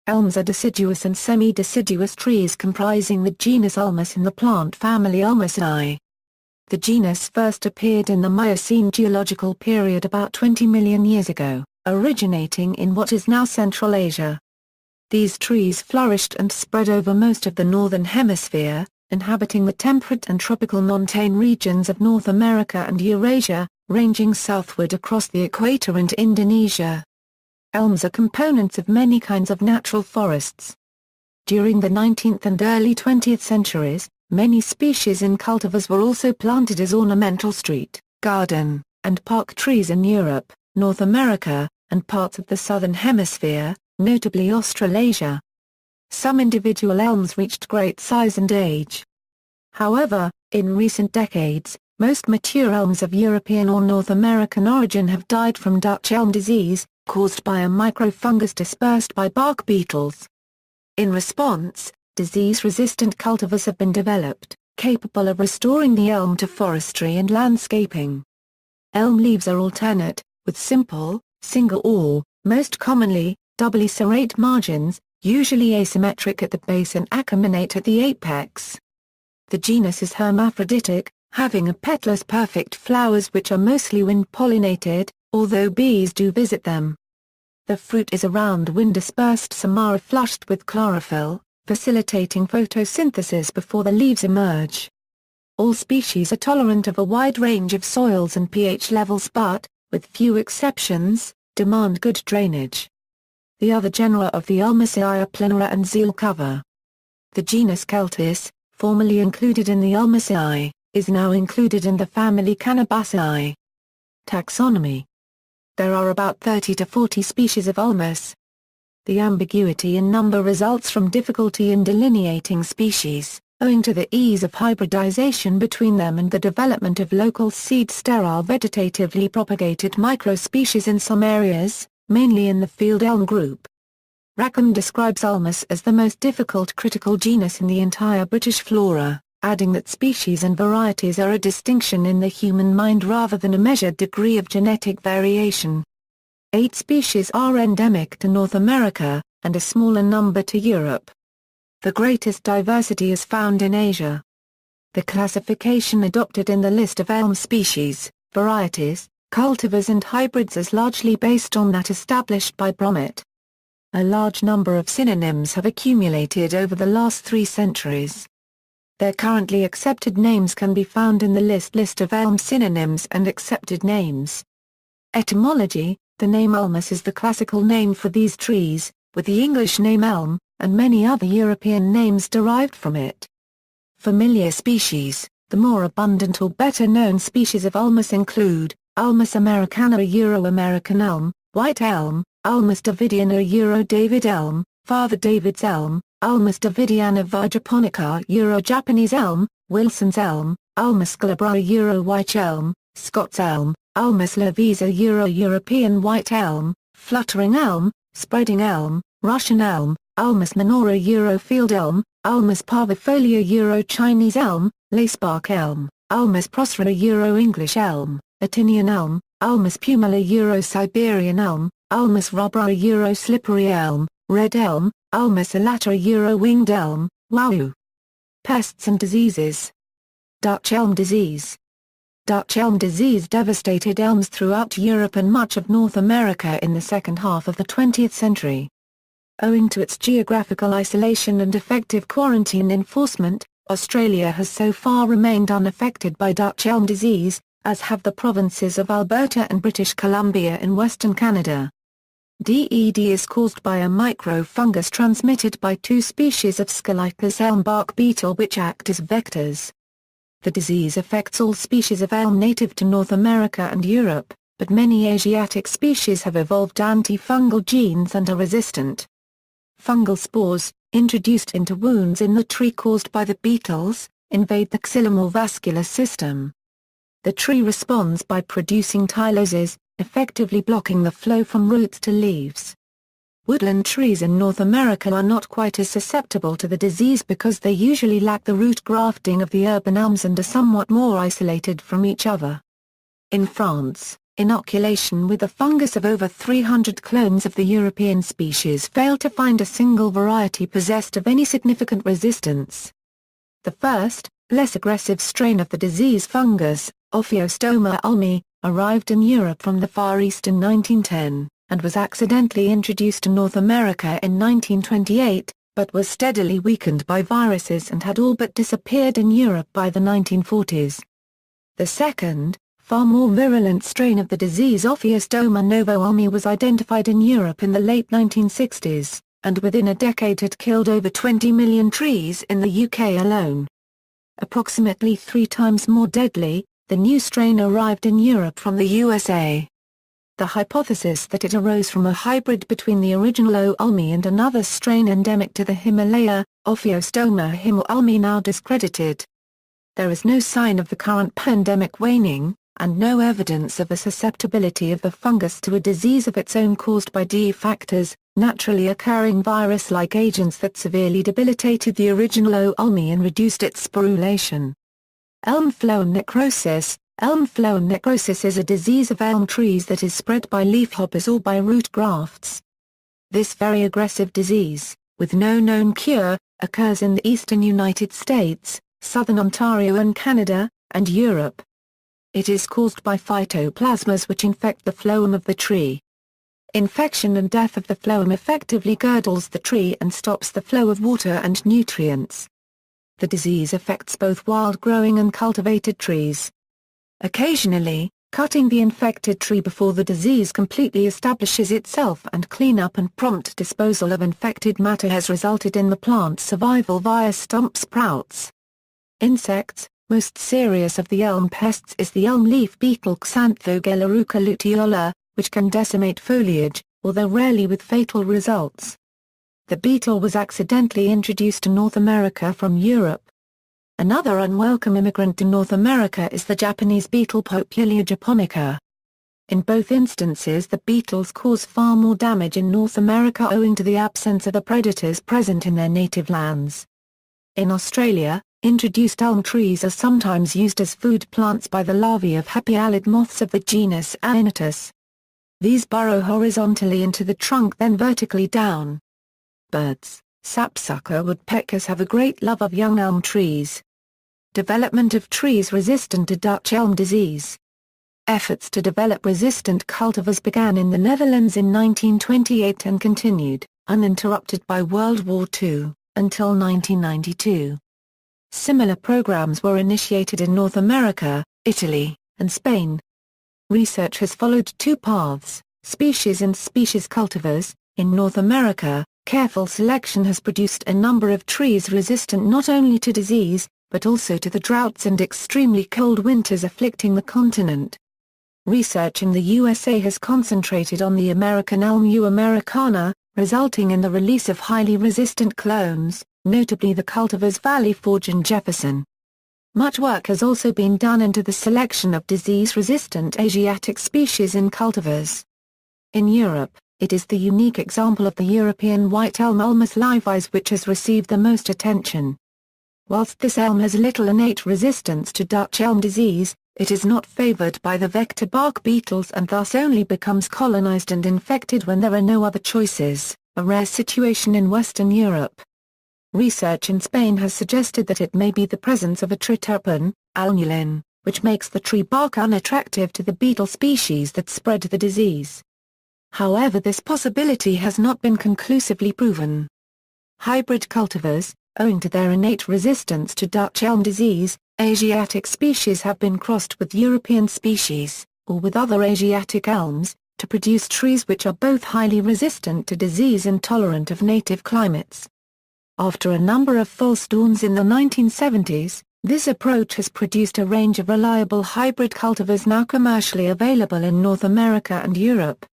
Elms are deciduous and semi-deciduous trees comprising the genus Ulmus in the plant family Ulmaceae. The genus first appeared in the Miocene geological period about 20 million years ago, originating in what is now Central Asia. These trees flourished and spread over most of the northern hemisphere, inhabiting the temperate and tropical montane regions of North America and Eurasia, ranging southward across the equator into Indonesia. Elms are components of many kinds of natural forests. During the 19th and early 20th centuries, many species and cultivars were also planted as ornamental street, garden, and park trees in Europe, North America, and parts of the southern hemisphere, notably Australasia. Some individual elms reached great size and age. However, in recent decades, most mature elms of European or North American origin have died from Dutch elm disease, caused by a microfungus dispersed by bark beetles. In response, disease-resistant cultivars have been developed, capable of restoring the elm to forestry and landscaping. Elm leaves are alternate, with simple, single or, most commonly, doubly serrate margins, usually asymmetric at the base and acuminate at the apex. The genus is hermaphroditic, having petalless perfect flowers which are mostly wind-pollinated, although bees do visit them. The fruit is a round wind-dispersed samara flushed with chlorophyll, facilitating photosynthesis before the leaves emerge. All species are tolerant of a wide range of soils and pH levels but, with few exceptions, demand good drainage. The other genera of the Ulmaceae are Planola and Zeolcover. The genus Celtis, formerly included in the Ulmaceae, is now included in the family Cannabaceae. Taxonomy. There are about 30 to 40 species of ulmus. The ambiguity in number results from difficulty in delineating species, owing to the ease of hybridization between them and the development of local seed sterile vegetatively propagated microspecies in some areas, mainly in the field elm group. Rackham describes ulmus as the most difficult critical genus in the entire British flora, adding that species and varieties are a distinction in the human mind rather than a measured degree of genetic variation. 8 species are endemic to North America, and a smaller number to Europe. The greatest diversity is found in Asia. The classification adopted in the list of elm species, varieties, cultivars and hybrids is largely based on that established by Bromett. A large number of synonyms have accumulated over the last 3 centuries. Their currently accepted names can be found in the list of elm synonyms and accepted names. Etymology. The name ulmus is the classical name for these trees, with the English name elm, and many other European names derived from it. Familiar species. The more abundant or better-known species of ulmus include, Ulmus americana Euro-American elm, white elm, Ulmus davidiana Euro-David elm, Father David's elm, Ulmus davidiana virjaponica Euro-Japanese elm, Wilson's elm, Ulmus glabra Euro-Wych elm, Scots elm, Ulmus lavisa Euro-European white elm, fluttering elm, spreading elm, Russian elm, Ulmus minora Euro-field elm, Ulmus parvifolia Euro-Chinese elm, lacebark elm, Ulmus procera Euro-English elm, Atinian elm, Ulmus pumila Euro-Siberian elm, Ulmus rubra Euro-slippery elm, red elm, Ulmus elata Euro-winged elm, Wau. Pests and diseases. Dutch elm disease. Dutch elm disease devastated elms throughout Europe and much of North America in the second half of the 20th century. Owing to its geographical isolation and effective quarantine enforcement, Australia has so far remained unaffected by Dutch elm disease, as have the provinces of Alberta and British Columbia in western Canada. DED is caused by a microfungus transmitted by 2 species of Scolycus elm bark beetle which act as vectors. The disease affects all species of elm native to North America and Europe, but many Asiatic species have evolved antifungal genes and are resistant. Fungal spores, introduced into wounds in the tree caused by the beetles, invade the xylem or vascular system. The tree responds by producing tyloses, effectively blocking the flow from roots to leaves. Woodland trees in North America are not quite as susceptible to the disease because they usually lack the root grafting of the urban elms and are somewhat more isolated from each other. In France, inoculation with a fungus of over 300 clones of the European species failed to find a single variety possessed of any significant resistance. The first, less aggressive strain of the disease fungus, Ophiostoma ulmi, arrived in Europe from the Far East in 1910, and was accidentally introduced to North America in 1928, but was steadily weakened by viruses and had all but disappeared in Europe by the 1940s. The second, far more virulent strain of the disease Ophiostoma novo ulmi was identified in Europe in the late 1960s, and within a decade had killed over 20 million trees in the UK alone. Approximately 3 times more deadly, the new strain arrived in Europe from the USA. The hypothesis that it arose from a hybrid between the original O. ulmi and another strain endemic to the Himalaya, Ophiostoma himo ulmi, now discredited. There is no sign of the current pandemic waning, and no evidence of a susceptibility of the fungus to a disease of its own caused by D factors, naturally occurring virus-like agents that severely debilitated the original O. ulmi and reduced its sporulation. Elm phloem necrosis. Elm phloem necrosis is a disease of elm trees that is spread by leafhoppers or by root grafts. This very aggressive disease, with no known cure, occurs in the eastern United States, southern Ontario and Canada, and Europe. It is caused by phytoplasmas which infect the phloem of the tree. Infection and death of the phloem effectively girdles the tree and stops the flow of water and nutrients. The disease affects both wild-growing and cultivated trees. Occasionally, cutting the infected tree before the disease completely establishes itself and cleanup and prompt disposal of infected matter has resulted in the plant's survival via stump sprouts. Insects. Most serious of the elm pests is the elm leaf beetle Xanthogaleruca luteola, which can decimate foliage, although rarely with fatal results. The beetle was accidentally introduced to North America from Europe. Another unwelcome immigrant to North America is the Japanese beetle Popillia japonica. In both instances the beetles cause far more damage in North America owing to the absence of the predators present in their native lands. In Australia, introduced elm trees are sometimes used as food plants by the larvae of happy-eyelid moths of the genus Aenetus. These burrow horizontally into the trunk then vertically down. Birds. Sapsucker woodpeckers have a great love of young elm trees. Development of trees resistant to Dutch elm disease. Efforts to develop resistant cultivars began in the Netherlands in 1928 and continued, uninterrupted by World War II, until 1992. Similar programs were initiated in North America, Italy, and Spain. Research has followed 2 paths, species and species cultivars. In North America, careful selection has produced a number of trees resistant not only to disease, but also to the droughts and extremely cold winters afflicting the continent. Research in the USA has concentrated on the American elm U. americana, resulting in the release of highly resistant clones, notably the cultivars Valley Forge and Jefferson. Much work has also been done into the selection of disease-resistant Asiatic species in cultivars. In Europe, it is the unique example of the European white elm Ulmus laevis which has received the most attention. Whilst this elm has little innate resistance to Dutch elm disease, it is not favored by the vector bark beetles and thus only becomes colonized and infected when there are no other choices, a rare situation in Western Europe. Research in Spain has suggested that it may be the presence of a triterpene, alnulin, which makes the tree bark unattractive to the beetle species that spread the disease. However, this possibility has not been conclusively proven. Hybrid cultivars, owing to their innate resistance to Dutch elm disease, Asiatic species have been crossed with European species, or with other Asiatic elms, to produce trees which are both highly resistant to disease and tolerant of native climates. After a number of false dawns in the 1970s, this approach has produced a range of reliable hybrid cultivars now commercially available in North America and Europe.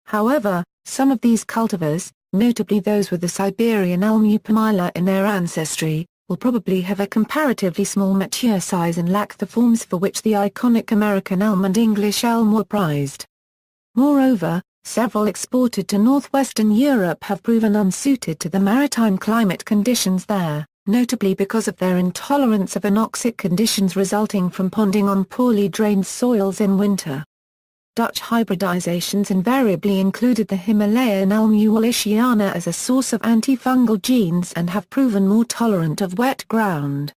However, some of these cultivars, notably those with the Siberian elm U. pumila in their ancestry, will probably have a comparatively small mature size and lack the forms for which the iconic American elm and English elm were prized. Moreover, several exported to northwestern Europe have proven unsuited to the maritime climate conditions there, notably because of their intolerance of anoxic conditions resulting from ponding on poorly drained soils in winter. Dutch hybridizations invariably included the Himalayan elm Uwallichiana as a source of antifungal genes and have proven more tolerant of wet ground.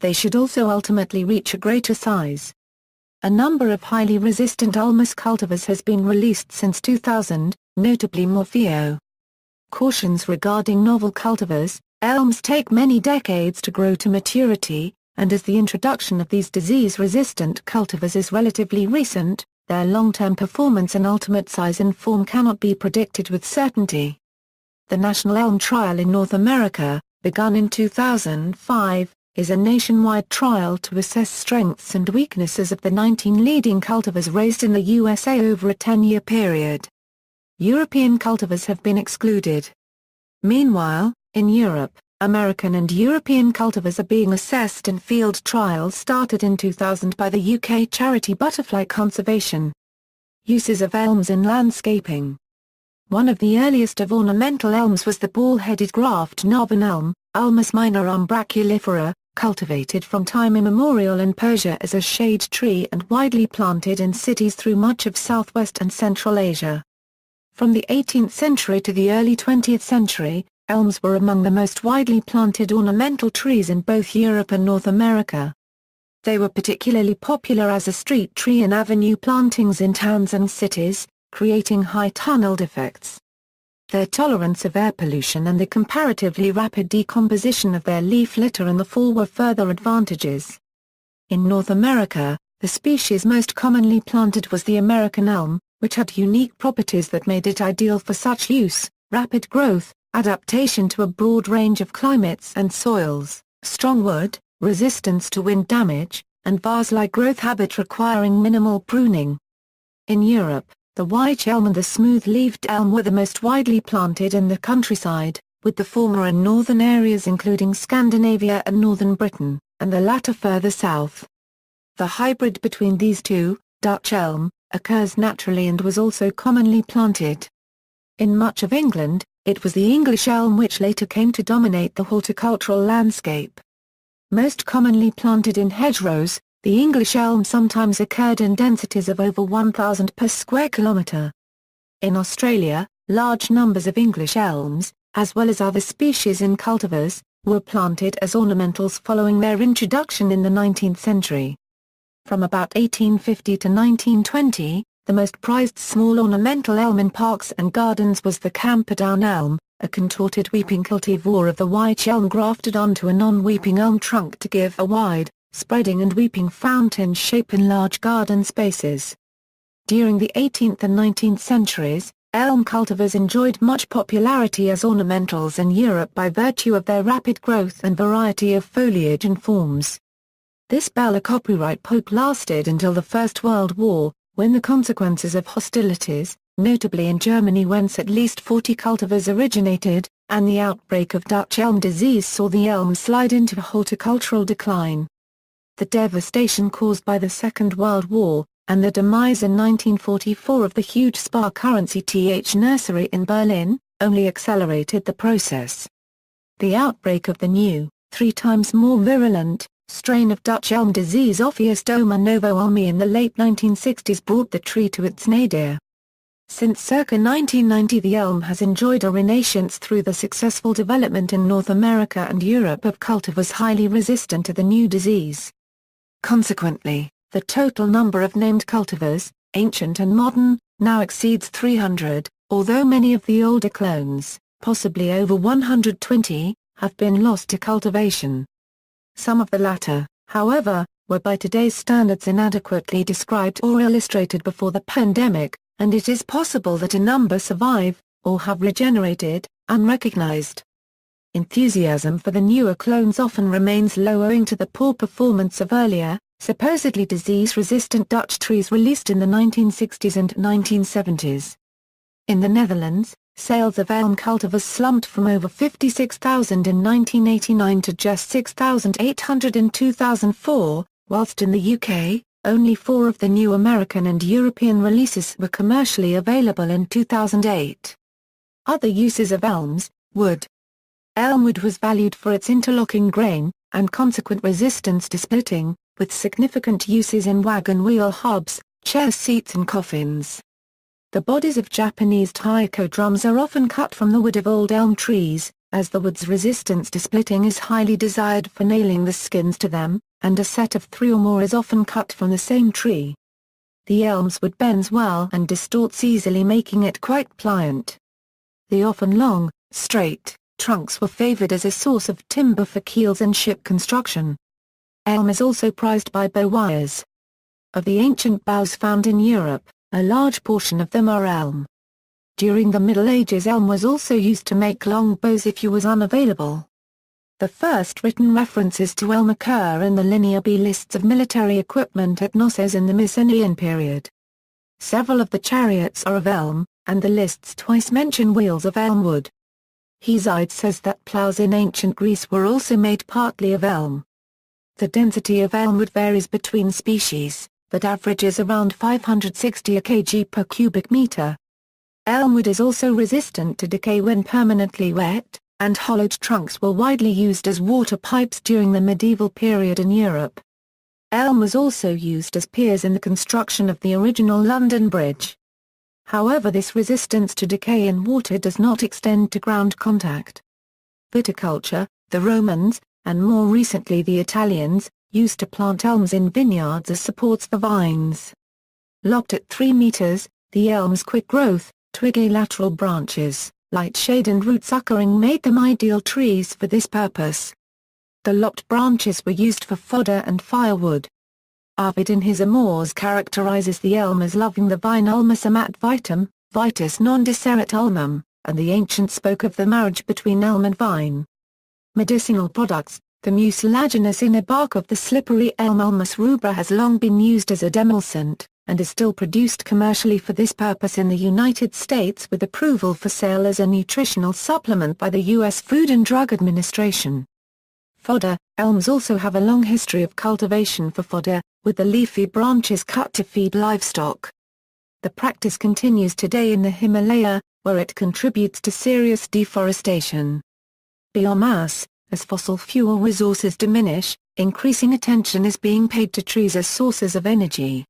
They should also ultimately reach a greater size. A number of highly resistant ulmus cultivars has been released since 2000, notably Morpheo. Cautions regarding novel cultivars: elms take many decades to grow to maturity, and as the introduction of these disease-resistant cultivars is relatively recent, their long-term performance and ultimate size and form cannot be predicted with certainty. The National Elm Trial in North America, begun in 2005, is a nationwide trial to assess strengths and weaknesses of the 19 leading cultivars raised in the USA over a 10-year period. European cultivars have been excluded. Meanwhile, in Europe, American and European cultivars are being assessed in field trials started in 2000 by the UK charity Butterfly Conservation. Uses of elms in landscaping. One of the earliest of ornamental elms was the ball-headed graft knobbon elm, Ulmus minor umbraculifera, cultivated from time immemorial in Persia as a shade tree and widely planted in cities through much of Southwest and Central Asia. From the 18th century to the early 20th century, elms were among the most widely planted ornamental trees in both Europe and North America. They were particularly popular as a street tree in avenue plantings in towns and cities, creating high tunneled effects. Their tolerance of air pollution and the comparatively rapid decomposition of their leaf litter in the fall were further advantages. In North America, the species most commonly planted was the American elm, which had unique properties that made it ideal for such use: rapid growth, adaptation to a broad range of climates and soils, strong wood, resistance to wind damage, and vase-like growth habit requiring minimal pruning. In Europe, the wych elm and the smooth-leaved elm were the most widely planted in the countryside, with the former in northern areas including Scandinavia and northern Britain, and the latter further south. The hybrid between these two, Dutch elm, occurs naturally and was also commonly planted. In much of England, it was the English elm which later came to dominate the horticultural landscape. Most commonly planted in hedgerows, the English elm sometimes occurred in densities of over 1,000 per square kilometre. In Australia, large numbers of English elms, as well as other species in cultivars, were planted as ornamentals following their introduction in the 19th century. From about 1850 to 1920, the most prized small ornamental elm in parks and gardens was the Camperdown elm, a contorted weeping cultivar of the wych elm grafted onto a non-weeping elm trunk to give a wide, spreading and weeping fountain shape in large garden spaces. During the 18th and 19th centuries, elm cultivars enjoyed much popularity as ornamentals in Europe by virtue of their rapid growth and variety of foliage and forms. This Bella copyright poke lasted until the First World War, when the consequences of hostilities, notably in Germany whence at least 40 cultivars originated, and the outbreak of Dutch elm disease saw the elm slide into horticultural decline. The devastation caused by the Second World War, and the demise in 1944 of the huge Spa Currency Th nursery in Berlin, only accelerated the process. The outbreak of the new, 3 times more virulent, strain of Dutch elm disease Ophiostoma novo-ulmi in the late 1960s brought the tree to its nadir. Since circa 1990 the elm has enjoyed a renaissance through the successful development in North America and Europe of cultivars highly resistant to the new disease. Consequently, the total number of named cultivars, ancient and modern, now exceeds 300, although many of the older clones, possibly over 120, have been lost to cultivation. Some of the latter, however, were by today's standards inadequately described or illustrated before the pandemic, and it is possible that a number survive, or have regenerated, unrecognized. Enthusiasm for the newer clones often remains low owing to the poor performance of earlier, supposedly disease-resistant Dutch trees released in the 1960s and 1970s. In the Netherlands, sales of elm cultivars slumped from over 56,000 in 1989 to just 6,800 in 2004, whilst in the UK, only 4 of the new American and European releases were commercially available in 2008. Other uses of elms: wood. Elmwood was valued for its interlocking grain, and consequent resistance to splitting, with significant uses in wagon wheel hubs, chairs, seats and coffins. The bodies of Japanese taiko drums are often cut from the wood of old elm trees, as the wood's resistance to splitting is highly desired for nailing the skins to them, and a set of 3 or more is often cut from the same tree. The elm's wood bends well and distorts easily, making it quite pliant. The often long, straight trunks were favored as a source of timber for keels and ship construction. Elm is also prized by bowwires. Of the ancient boughs found in Europe, a large portion of them are elm. During the Middle Ages, elm was also used to make long bows if yew was unavailable. The first written references to elm occur in the Linear B lists of military equipment at Knossos in the Mycenaean period. Several of the chariots are of elm, and the lists twice mention wheels of elm wood. Hesiod says that ploughs in ancient Greece were also made partly of elm. The density of elm wood varies between species, but averages around 560 kg per cubic meter. Elm wood is also resistant to decay when permanently wet, and hollowed trunks were widely used as water pipes during the medieval period in Europe. Elm was also used as piers in the construction of the original London Bridge. However, this resistance to decay in water does not extend to ground contact. Viticulture, the Romans, and more recently the Italians, used to plant elms in vineyards as supports for vines. Lopped at 3 meters, the elm's quick growth, twiggy lateral branches, light shade and root suckering made them ideal trees for this purpose. The lopped branches were used for fodder and firewood. Ovid in his Amours characterizes the elm as loving the vine ulmus amat vitum, vitis non disserit ulmum, and the ancients spoke of the marriage between elm and vine. Medicinal products. The mucilaginous inner bark of the slippery elm Ulmus rubra has long been used as a demulcent, and is still produced commercially for this purpose in the United States with approval for sale as a nutritional supplement by the U.S. Food and Drug Administration. Fodder. Elms also have a long history of cultivation for fodder, with the leafy branches cut to feed livestock. The practice continues today in the Himalaya, where it contributes to serious deforestation. Biomass. As fossil fuel resources diminish, increasing attention is being paid to trees as sources of energy.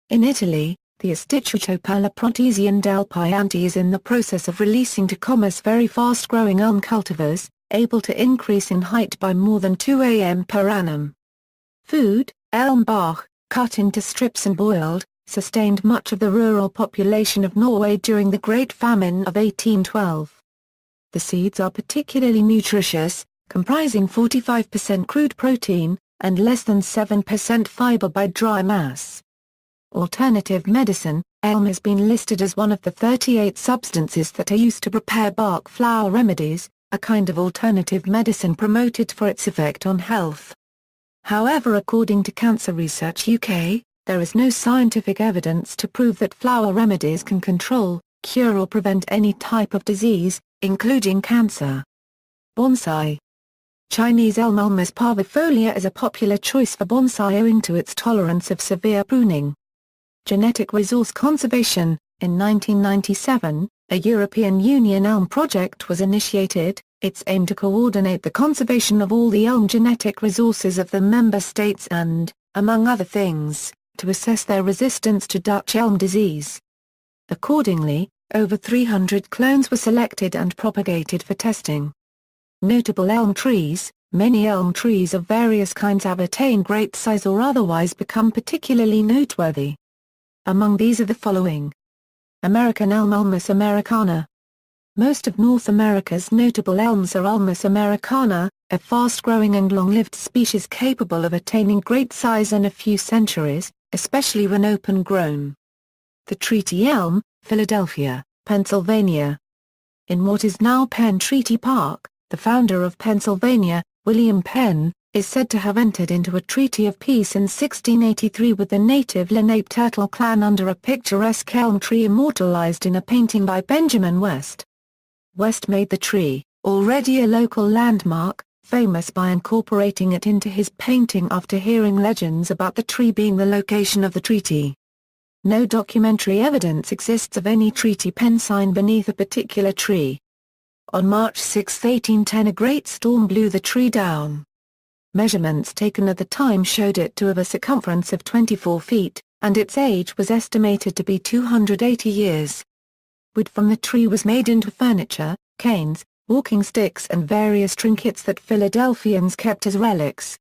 In Italy, the Istituto per la Protezione del Piante is in the process of releasing to commerce very fast-growing elm cultivars, able to increase in height by more than 2 am per annum. Food. Elm bark, cut into strips and boiled, sustained much of the rural population of Norway during the Great Famine of 1812. The seeds are particularly nutritious, comprising 45% crude protein, and less than 7% fiber by dry mass. Alternative medicine. Elm has been listed as one of the 38 substances that are used to prepare bark flower remedies, a kind of alternative medicine promoted for its effect on health. However, according to Cancer Research UK, there is no scientific evidence to prove that flower remedies can control, cure or prevent any type of disease, including cancer. Bonsai. Chinese elm Ulmus parvifolia is a popular choice for bonsai owing to its tolerance of severe pruning. Genetic resource conservation. In 1997, a European Union elm project was initiated, its aim to coordinate the conservation of all the elm genetic resources of the member states and, among other things, to assess their resistance to Dutch elm disease. Accordingly, over 300 clones were selected and propagated for testing. Notable elm trees. Many elm trees of various kinds have attained great size or otherwise become particularly noteworthy. Among these are the following. American elm Ulmus americana. Most of North America's notable elms are Ulmus americana, a fast-growing and long-lived species capable of attaining great size in a few centuries, especially when open-grown. The Treaty Elm, Philadelphia, Pennsylvania. In what is now Penn Treaty Park, the founder of Pennsylvania, William Penn, is said to have entered into a treaty of peace in 1683 with the native Lenape Turtle clan under a picturesque elm tree immortalized in a painting by Benjamin West. West made the tree, already a local landmark, famous by incorporating it into his painting after hearing legends about the tree being the location of the treaty. No documentary evidence exists of any treaty Penn sign beneath a particular tree. On March 6, 1810, a great storm blew the tree down. Measurements taken at the time showed it to have a circumference of 24 feet, and its age was estimated to be 280 years. Wood from the tree was made into furniture, canes, walking sticks and various trinkets that Philadelphians kept as relics.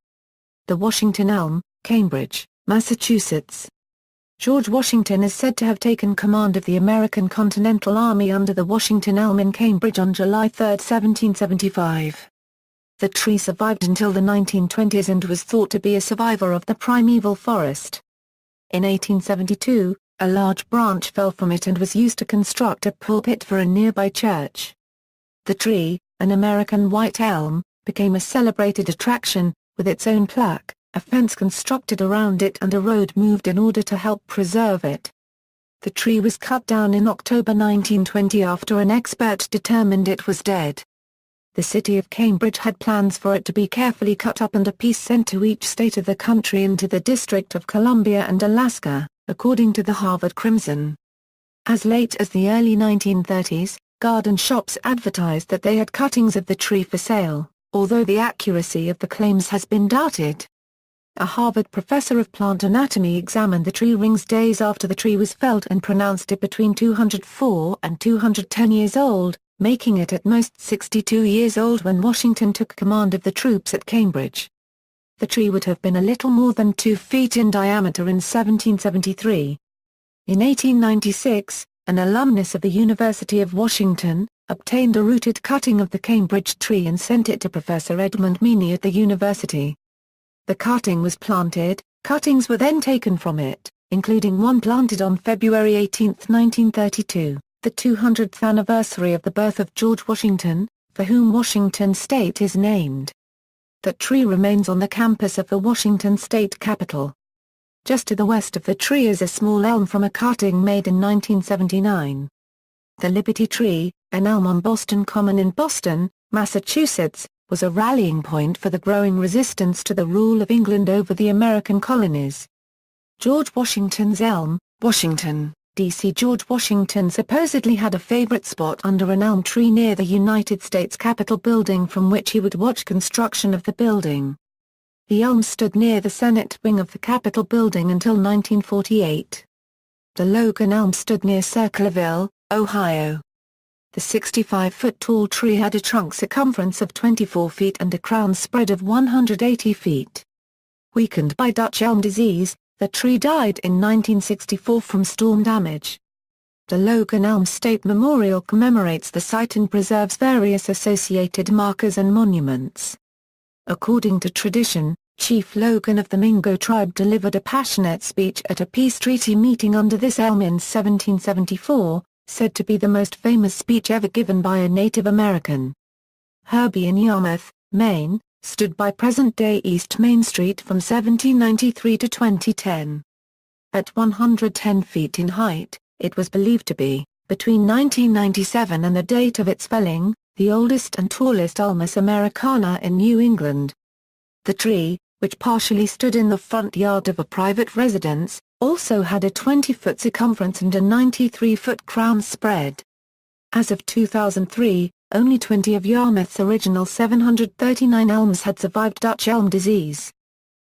The Washington Elm, Cambridge, Massachusetts. George Washington is said to have taken command of the American Continental Army under the Washington Elm in Cambridge on July 3, 1775. The tree survived until the 1920s and was thought to be a survivor of the primeval forest. In 1872, a large branch fell from it and was used to construct a pulpit for a nearby church. The tree, an American white elm, became a celebrated attraction, with its own plaque, a fence constructed around it and a road moved in order to help preserve it. The tree was cut down in October 1920 after an expert determined it was dead. The city of Cambridge had plans for it to be carefully cut up and a piece sent to each state of the country and to the District of Columbia and Alaska, according to the Harvard Crimson. As late as the early 1930s, garden shops advertised that they had cuttings of the tree for sale, although the accuracy of the claims has been doubted. A Harvard professor of plant anatomy examined the tree rings days after the tree was felled and pronounced it between 204 and 210 years old, making it at most 62 years old when Washington took command of the troops at Cambridge. The tree would have been a little more than 2 feet in diameter in 1773. In 1896, an alumnus of the University of Washington, obtained a rooted cutting of the Cambridge tree and sent it to Professor Edmund Meany at the university. The cutting was planted, cuttings were then taken from it, including one planted on February 18, 1932. The 200th anniversary of the birth of George Washington, for whom Washington State is named. That tree remains on the campus of the Washington State Capitol. Just to the west of the tree is a small elm from a cutting made in 1979. The Liberty Tree, an elm on Boston Common in Boston, Massachusetts, was a rallying point for the growing resistance to the rule of England over the American colonies. George Washington's elm, Washington, D.C. George Washington supposedly had a favorite spot under an elm tree near the United States Capitol building from which he would watch construction of the building. The elm stood near the Senate wing of the Capitol building until 1948. The Logan elm stood near Circleville, Ohio. The 65-foot-tall tree had a trunk circumference of 24 feet and a crown spread of 180 feet. Weakened by Dutch elm disease, the tree died in 1964 from storm damage. The Logan Elm State Memorial commemorates the site and preserves various associated markers and monuments. According to tradition, Chief Logan of the Mingo tribe delivered a passionate speech at a peace treaty meeting under this elm in 1774, said to be the most famous speech ever given by a Native American. Herbie in Yarmouth, Maine, stood by present-day East Main Street from 1793 to 2010. At 110 feet in height, it was believed to be, between 1997 and the date of its felling, the oldest and tallest Ulmus americana in New England. The tree, which partially stood in the front yard of a private residence, also had a 20-foot circumference and a 93-foot crown spread. As of 2003, only 20 of Yarmouth's original 739 elms had survived Dutch elm disease.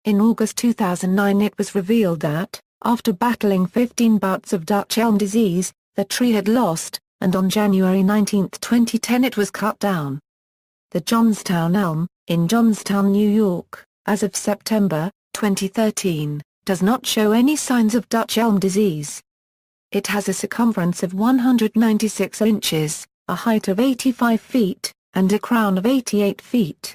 In August 2009 it was revealed that, after battling 15 bouts of Dutch elm disease, the tree had lost, and on January 19, 2010 it was cut down. The Johnstown elm, in Johnstown, New York, as of September 2013, does not show any signs of Dutch elm disease. It has a circumference of 196 inches, a height of 85 feet, and a crown of 88 feet.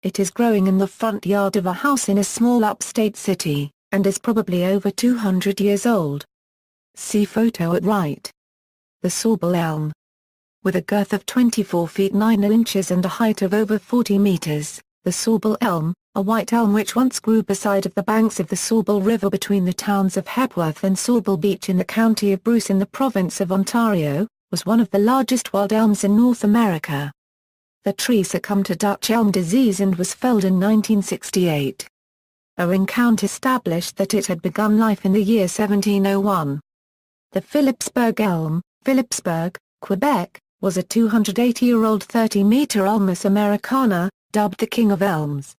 It is growing in the front yard of a house in a small upstate city, and is probably over 200 years old. See photo at right. The Sauble Elm. With a girth of 24 feet 9 inches and a height of over 40 meters, the Sauble Elm, a white elm which once grew beside of the banks of the Sauble River between the towns of Hepworth and Sauble Beach in the county of Bruce in the province of Ontario, was one of the largest wild elms in North America. The tree succumbed to Dutch elm disease and was felled in 1968. A ring count established that it had begun life in the year 1701. The Philipsburg elm, Philipsburg, Quebec, was a 280-year-old 30-meter Ulmus americana, dubbed the King of Elms.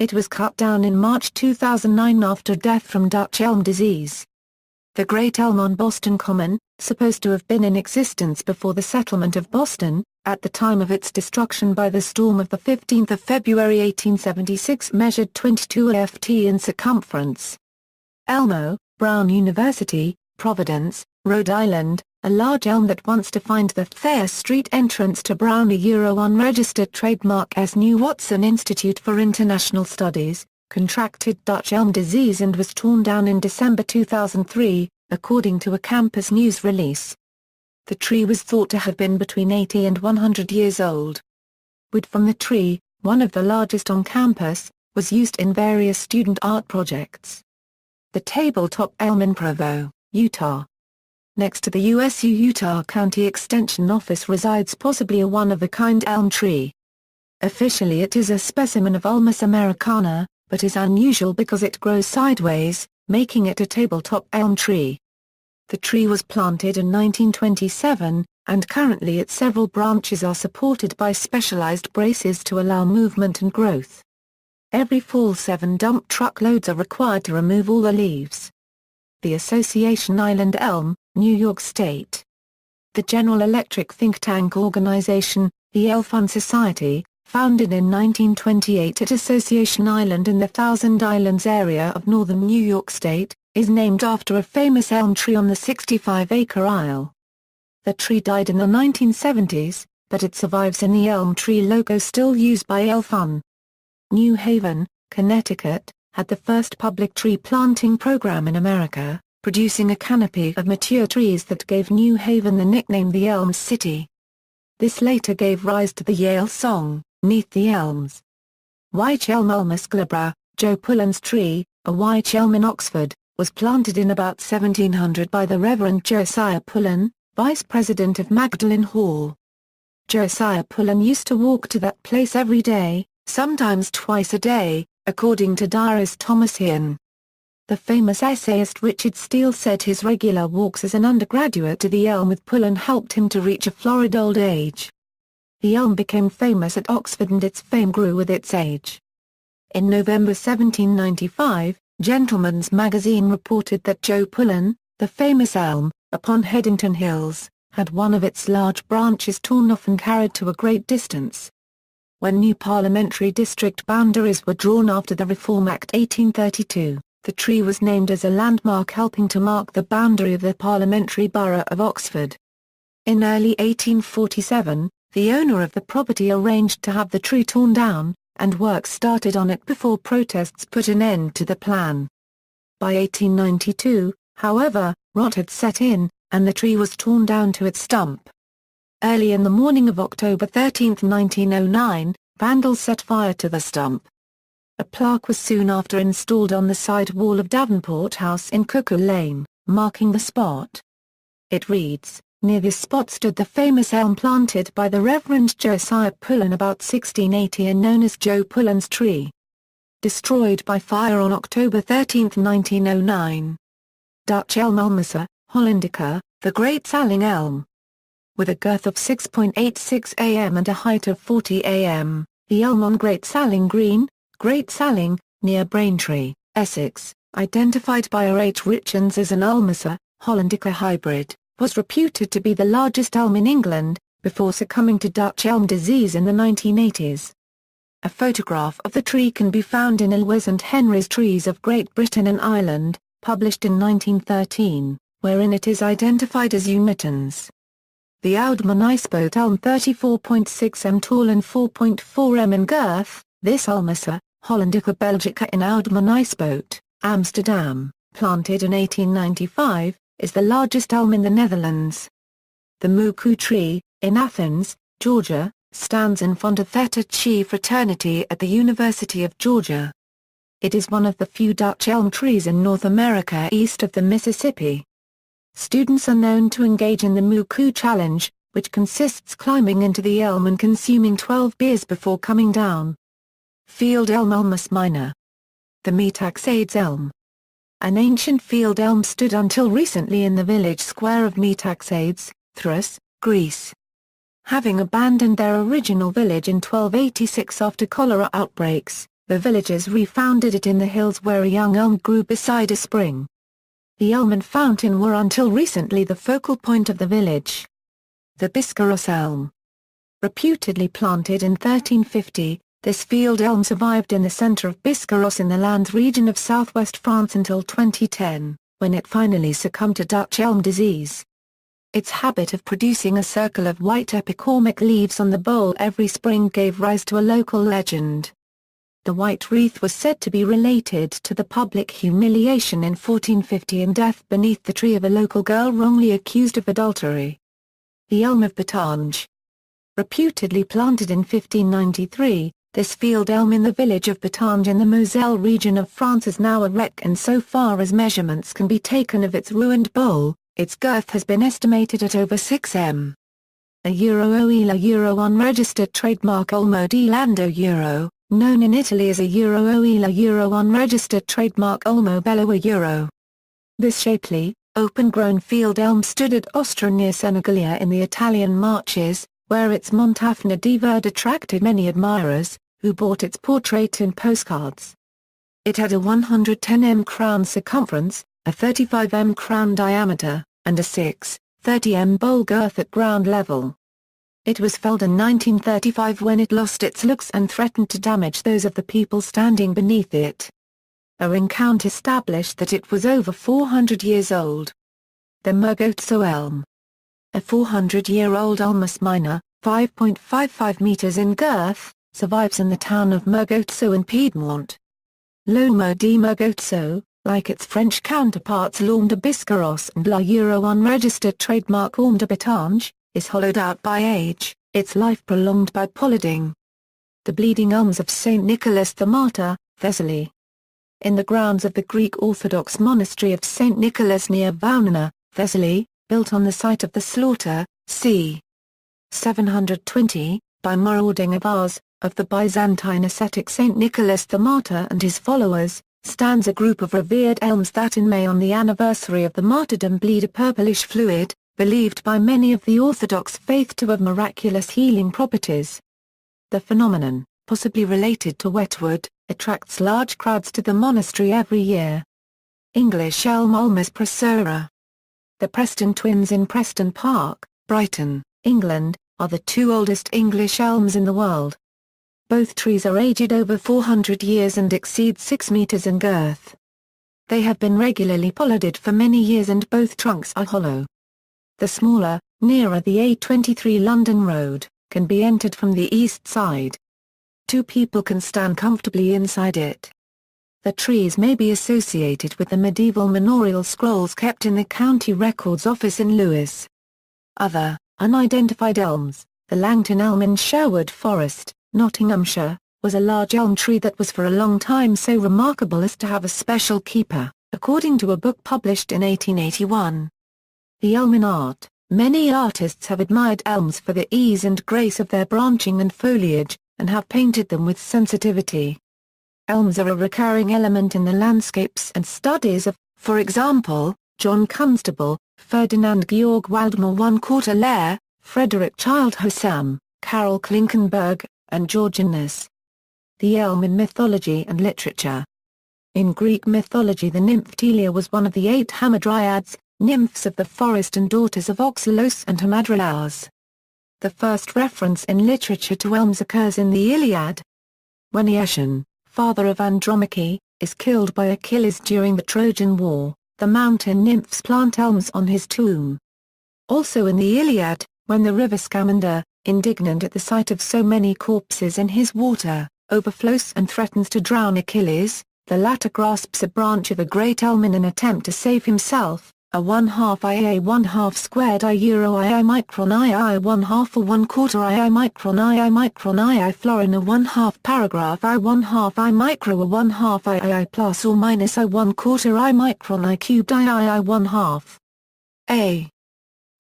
It was cut down in March 2009 after death from Dutch elm disease. The Great Elm on Boston Common, supposed to have been in existence before the settlement of Boston, at the time of its destruction by the storm of 15 February 1876 measured 22 ft in circumference. Elmo, Brown University, Providence, Rhode Island, a large elm that once defined the Thayer Street entrance to Brown, a unregistered trademark as New Watson Institute for International Studies, contracted Dutch elm disease and was torn down in December 2003, according to a campus news release. The tree was thought to have been between 80 and 100 years old. Wood from the tree, one of the largest on campus, was used in various student art projects. The tabletop elm in Provo, Utah. Next to the USU Utah County Extension Office resides possibly a one-of-a-kind elm tree. Officially it is a specimen of Ulmus americana, but is unusual because it grows sideways, making it a tabletop elm tree. The tree was planted in 1927, and currently its several branches are supported by specialized braces to allow movement and growth. Every fall 7 dump truck loads are required to remove all the leaves. The Association Island Elm, New York State. The General Electric think tank organization, the Elfund Society, founded in 1928 at Association Island in the Thousand Islands area of northern New York State, is named after a famous elm tree on the 65-acre isle. The tree died in the 1970s, but it survives in the elm tree logo still used by Elfund. New Haven, Connecticut, had the first public tree planting program in America, producing a canopy of mature trees that gave New Haven the nickname the Elm City. This later gave rise to the Yale song, "'Neath the Elms." Wych Elm Ulmus glabra, Joe Pullen's tree, a wych elm in Oxford, was planted in about 1700 by the Reverend Josiah Pullen, vice president of Magdalen Hall. Josiah Pullen used to walk to that place every day, sometimes twice a day, according to diarist Thomas Hearn. The famous essayist Richard Steele said his regular walks as an undergraduate to the elm with Pullen helped him to reach a florid old age. The elm became famous at Oxford and its fame grew with its age. In November 1795, Gentleman's Magazine reported that Joe Pullen, the famous elm, upon Headington Hills, had one of its large branches torn off and carried to a great distance. When new parliamentary district boundaries were drawn after the Reform Act 1832, the tree was named as a landmark helping to mark the boundary of the parliamentary borough of Oxford. In early 1847, the owner of the property arranged to have the tree torn down, and work started on it before protests put an end to the plan. By 1892, however, rot had set in, and the tree was torn down to its stump. Early in the morning of October 13, 1909, vandals set fire to the stump. A plaque was soon after installed on the side wall of Davenport House in Cuckoo Lane, marking the spot. It reads, "Near this spot stood the famous elm planted by the Reverend Josiah Pullen about 1680 and known as Joe Pullen's tree. Destroyed by fire on October 13, 1909. Dutch Elm Ulmus hollandica, the Great Saling Elm. With a girth of 6.86 am and a height of 40 am, the elm on Great Saling Green, Great Saling, near Braintree, Essex, identified by R. H. Richards as an Ulmus hollandica hybrid, was reputed to be the largest elm in England, before succumbing to Dutch elm disease in the 1980s. A photograph of the tree can be found in Ilwes and Henry's Trees of Great Britain and Ireland, published in 1913, wherein it is identified as Unitons. The Oudmanijspoort elm 34.6 m tall and 4.4 m in girth, this Ulmus hollandica belgica in Oudmanijspoort, Amsterdam, planted in 1895, is the largest elm in the Netherlands. The Muku tree, in Athens, Georgia, stands in front of Theta Chi fraternity at the University of Georgia. It is one of the few Dutch elm trees in North America east of the Mississippi. Students are known to engage in the Muku Challenge, which consists climbing into the elm and consuming 12 beers before coming down. Field elm Ulmus minor. The Metaxades elm. An ancient field elm stood until recently in the village square of Metaxades, Thrace, Greece. Having abandoned their original village in 1286 after cholera outbreaks, the villagers refounded it in the hills where a young elm grew beside a spring. The elm and fountain were until recently the focal point of the village. The Biscarrosse elm. Reputedly planted in 1350, this field elm survived in the centre of Biscarrosse in the Landes region of southwest France until 2010, when it finally succumbed to Dutch elm disease. Its habit of producing a circle of white epicormic leaves on the bole every spring gave rise to a local legend. The white wreath was said to be related to the public humiliation in 1450 and death beneath the tree of a local girl wrongly accused of adultery. The elm of Betange. Reputedly planted in 1593, this field elm in the village of Betange in the Moselle region of France is now a wreck, and so far as measurements can be taken of its ruined bole, its girth has been estimated at over 6 m. A Euro unregistered trademark Olmo di Lando Euro, known in Italy as a Euro unregistered trademark Olmo bello Euro. This shapely, open-grown field elm stood at Ostra near Senigallia in the Italian Marches, where its Montafna di Verde attracted many admirers, who bought its portrait in postcards. It had a 110 m crown circumference, a 35 m crown diameter, and a 30 m bole girth at ground level. It was felled in 1935 when it lost its looks and threatened to damage those of the people standing beneath it. A ring count established that it was over 400 years old. The Mergozzo elm. A 400-year-old Ulmus minor, 5.55 meters in girth, survives in the town of Mergozzo in Piedmont. L'Olmo di Mergozzo, like its French counterparts L'Orme de Biscarrosse and La Euro unregistered trademark Orme de Betange, is hollowed out by age, its life prolonged by pollarding. The bleeding elms of St. Nicholas the Martyr, Thessaly. In the grounds of the Greek Orthodox monastery of St. Nicholas near Vounona, Thessaly, built on the site of the slaughter, c. 720, by marauding Avars, of the Byzantine ascetic St. Nicholas the Martyr and his followers, stands a group of revered elms that in May on the anniversary of the martyrdom bleed a purplish fluid, believed by many of the Orthodox faith to have miraculous healing properties. The phenomenon, possibly related to wetwood, attracts large crowds to the monastery every year. English elm Ulmus procera. The Preston twins in Preston Park, Brighton, England, are the two oldest English elms in the world. Both trees are aged over 400 years and exceed 6 meters in girth. They have been regularly pollarded for many years and both trunks are hollow. The smaller, nearer the A23 London Road, can be entered from the east side. 2 people can stand comfortably inside it. The trees may be associated with the medieval manorial scrolls kept in the County Records Office in Lewes. Other, unidentified elms. The Langton elm in Sherwood Forest, Nottinghamshire, was a large elm tree that was for a long time so remarkable as to have a special keeper, according to a book published in 1881. The elm in art. Many artists have admired elms for the ease and grace of their branching and foliage, and have painted them with sensitivity. Elms are a recurring element in the landscapes and studies of, for example, John Constable, Ferdinand Georg Waldemar Courtellaire, Frederick Childe Hossam, Carol Klinkenberg, and George Inness. The elm in mythology and literature. In Greek mythology the nymph Telia was one of the 8 hamadryads, nymphs of the forest and daughters of Oxylos and Hamadryas. The first reference in literature to elms occurs in the Iliad. When Aeson, father of Andromache, is killed by Achilles during the Trojan War, the mountain nymphs plant elms on his tomb. Also in the Iliad, when the river Scamander, indignant at the sight of so many corpses in his water, overflows and threatens to drown Achilles, the latter grasps a branch of a great elm in an attempt to save himself. A 1/2 IA 1/2 squared I euro II micron II 1/2 or 1/4 II micron II florin a 1/2 paragraph I 1/2 I micro a 1/2 II plus or minus I 1/4 I micron I cubed II 1/2 A.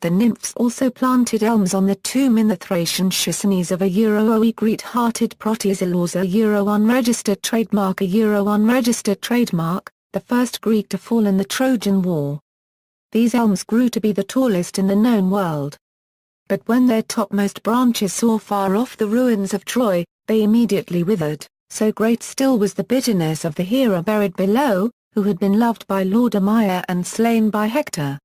The nymphs also planted elms on the tomb in the Thracian Chersonese of a Euro Great-hearted Proteosilaus a Euro unregistered trademark the first Greek to fall in the Trojan War. These elms grew to be the tallest in the known world. But when their topmost branches saw far off the ruins of Troy, they immediately withered, So great still was the bitterness of the hero buried below, who had been loved by Laodamia and slain by Hector.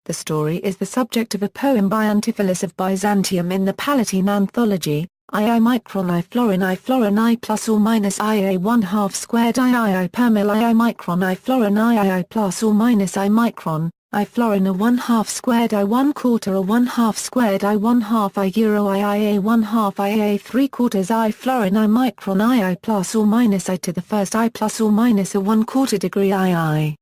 The story is the subject of a poem by Antipholus of Byzantium in the Palatine Anthology, II micron I florin I florin I plus or minus IA 1/2 squared II permil II micron I florin II plus or minus I micron, I florin a 1/2 squared I 1/4 a 1/2 squared I 1/2 I euro IA 1/2 IA 3/4 I florin I micron II plus or minus I to the first I plus or minus a 1/4 degree II.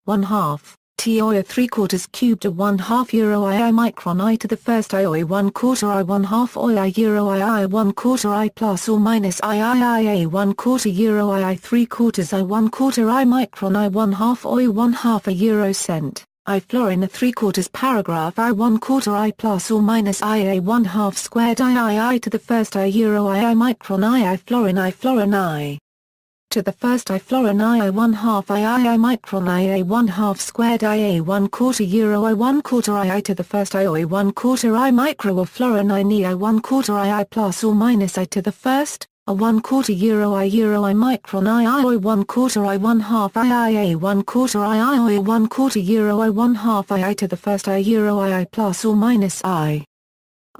1/2. T oi a 3/4 cubed a 1/2 euro II micron I to the first I oi 1/4 I 1/2 oi I euro II 1/4 I plus or minus II 1/4 euro II 3/4 I 1/4 I micron I 1/2 oi 1/2 a euro cent, I florin a 3/4 paragraph I 1/4 I plus or minus IA 1/2 squared II to the first I euro II micron I florin I. To the first I florin I 1/2 II micron IA 1/2 squared IA 1/4 euro I 1/4 II to the first I oi 1/4 I micro a florin I ni I 1/4 II plus or minus I to the first, a 1/4 euro I micron I oi 1/4 I 1/2 IA 1/4 I oi 1/4 euro I 1/2 II to the first I euro II plus or minus I.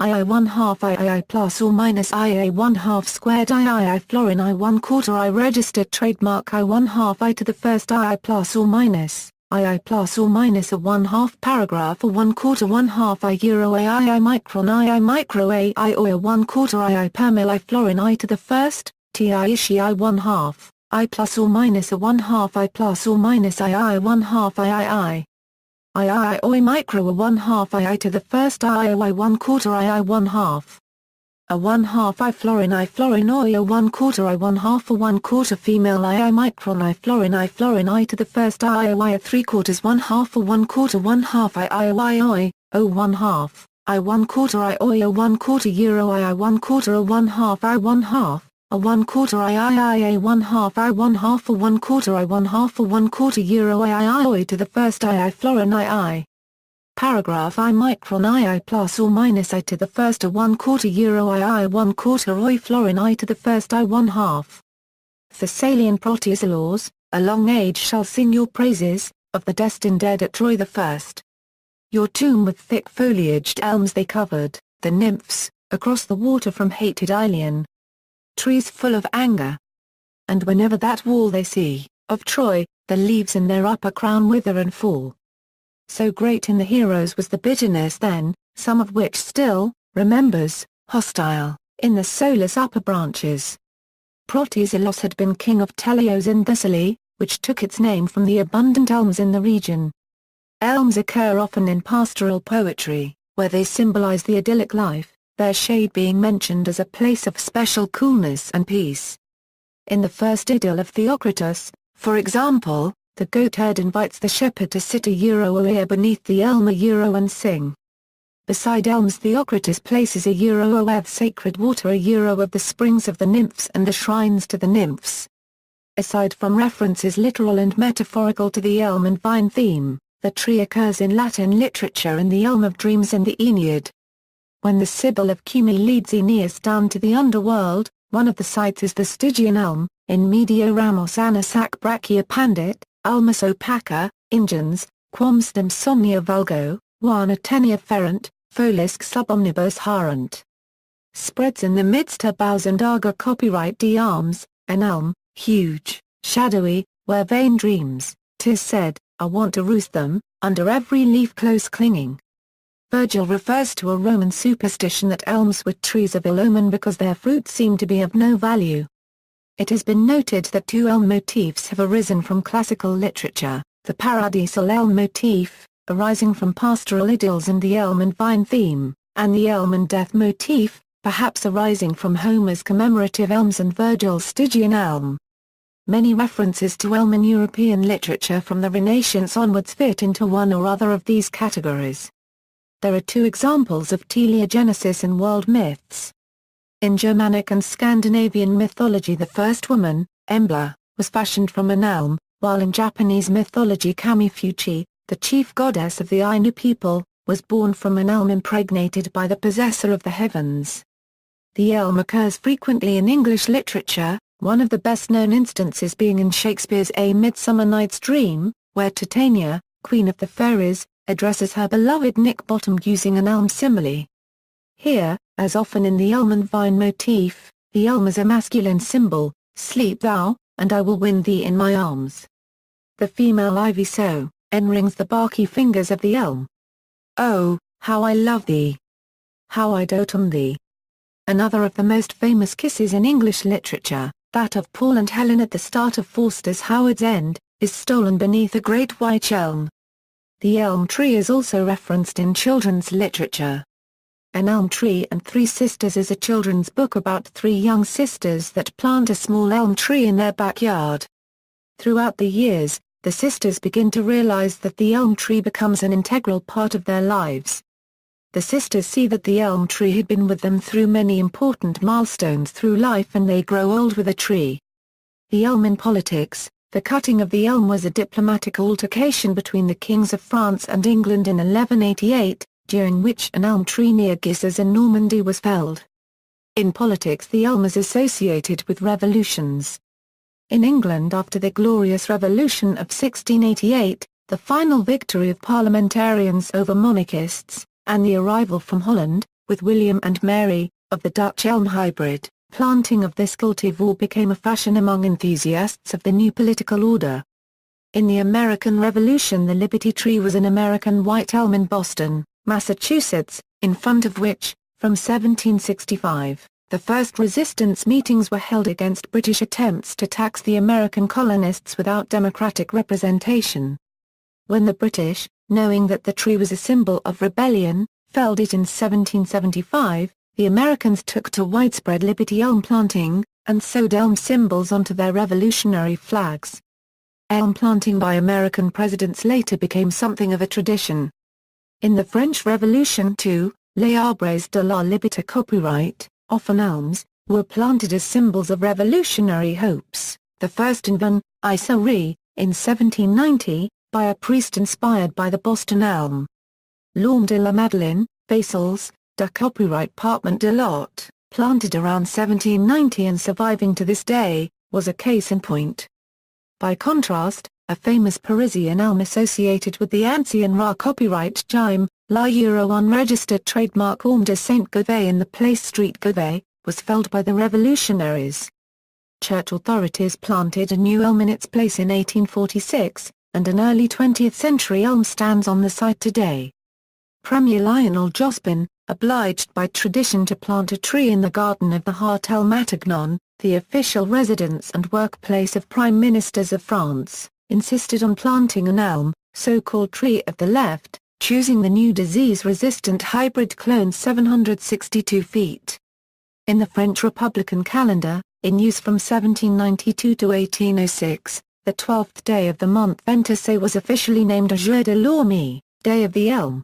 II 1/2 II plus or minus IA 1/2 squared II florin I 1/4 I registered trademark I 1/2 I to the first II plus or minus a 1/2 paragraph a 1/4 1/2 I euro II micron II micro AI or a 1/4 II permil I florin I to the first, TI ishi I 1/2, I plus or minus a 1/2 I plus or minus II 1/2 II. II oi micro a 1/2 II to the first I 1/4 II 1/2. A 1/2 I florin oi a 1/4 I 1/2 a 1/4 female II micron I florin I to the first I a 3/4 1/2 a 1/4 1/2 I oi, o 1/2, I 1/4 I oi a 1/4 euro I 1/4 a 1/2 I 1/2. A 1/4 II 1/2 I 1/2 a 1/4 I 1/2 a 1/4 euro II oi to the first II florin II. Paragraph I micron II plus or minus I to the first a 1/4 euro II 1/4 oi florin I to the first I 1/2. Thessalian Proteus laws, a long age shall sing your praises, of the destined dead at Troy the first. Your tomb with thick foliaged elms they covered, the nymphs, across the water from hated Ilion. Trees full of anger. And whenever that wall they see, of Troy, the leaves in their upper crown wither and fall. So great in the heroes was the bitterness then, some of which still, remembers, hostile, in the soulless upper branches. Protesilaus had been king of Teleios in Thessaly, which took its name from the abundant elms in the region. Elms occur often in pastoral poetry, where they symbolize the idyllic life, their shade being mentioned as a place of special coolness and peace. In the first idyll of Theocritus, for example, the goatherd invites the shepherd to sit a ear beneath the elm and sing. Beside elms Theocritus places a of sacred water of the springs of the nymphs and the shrines to the nymphs. Aside from references literal and metaphorical to the elm and vine theme, the tree occurs in Latin literature in the Elm of Dreams in the Aeneid. When the Sibyl of Cumae leads Aeneas down to the underworld, one of the sites is the Stygian elm, in medio ramos anasac brachia pandit, almus opaca, ingens, quamstem somnia vulgo, vana tenia ferent, folisque sub omnibus harent. Spreads in the midst her boughs and arga copyright de arms, an elm, huge, shadowy, where vain dreams, 'tis said, are wont to roost them, under every leaf close clinging. Virgil refers to a Roman superstition that elms were trees of ill omen because their fruits seem to be of no value. It has been noted that two elm motifs have arisen from classical literature, the paradisal elm motif, arising from pastoral idylls and the elm and vine theme, and the elm and death motif, perhaps arising from Homer's commemorative elms and Virgil's Stygian elm. Many references to elm in European literature from the Renaissance onwards fit into one or other of these categories. There are two examples of teleogenesis in world myths. In Germanic and Scandinavian mythology the first woman, Embla, was fashioned from an elm, while in Japanese mythology Kamifuchi, the chief goddess of the Ainu people, was born from an elm impregnated by the possessor of the heavens. The elm occurs frequently in English literature, one of the best-known instances being in Shakespeare's A Midsummer Night's Dream, where Titania, Queen of the Fairies, addresses her beloved Nick Bottom using an elm simile. Here, as often in the elm and vine motif, the elm is a masculine symbol, sleep thou, and I will wind thee in my arms. The female ivy so, enrings the barky fingers of the elm. Oh, how I love thee! How I dote on thee! Another of the most famous kisses in English literature, that of Paul and Helen at the start of Forster's Howard's End, is stolen beneath a great wych elm. The elm tree is also referenced in children's literature. An Elm Tree and Three Sisters is a children's book about three young sisters that plant a small elm tree in their backyard. Throughout the years, the sisters begin to realize that the elm tree becomes an integral part of their lives. The sisters see that the elm tree had been with them through many important milestones through life and they grow old with the tree. The elm in politics. The cutting of the elm was a diplomatic altercation between the kings of France and England in 1188, during which an elm tree near Gisors in Normandy was felled. In politics, the elm is associated with revolutions. In England after the Glorious Revolution of 1688, the final victory of parliamentarians over monarchists, and the arrival from Holland, with William and Mary, of the Dutch elm hybrid, planting of this cultivar became a fashion among enthusiasts of the new political order. In the American Revolution, the Liberty Tree was an American white elm in Boston, Massachusetts, in front of which, from 1765, the first resistance meetings were held against British attempts to tax the American colonists without democratic representation. When the British, knowing that the tree was a symbol of rebellion, felled it in 1775, the Americans took to widespread liberty elm planting, and sewed elm symbols onto their revolutionary flags. Elm planting by American presidents later became something of a tradition. In the French Revolution too, les arbres de la liberté copyright, often elms, were planted as symbols of revolutionary hopes, the first in Vannes, Isère, in 1790, by a priest inspired by the Boston elm. L'Orme de la Madeleine, basils, de copyright Parlement de Lot, planted around 1790 and surviving to this day, was a case in point. By contrast, a famous Parisian elm associated with the Ancien Rare copyright Gime, la Euro unregistered trademark Orme de Saint-Gervais in the Place Street Gervais, was felled by the revolutionaries. Church authorities planted a new elm in its place in 1846, and an early 20th century elm stands on the site today. Premier Lionel Jospin, obliged by tradition to plant a tree in the garden of the Hôtel Matignon, the official residence and workplace of prime ministers of France, insisted on planting an elm, so-called tree of the left, choosing the new disease-resistant hybrid clone 762 feet. In the French Republican calendar, in use from 1792 to 1806, the 12th day of the month Ventissé was officially named Jour de l'Orme, Day of the Elm.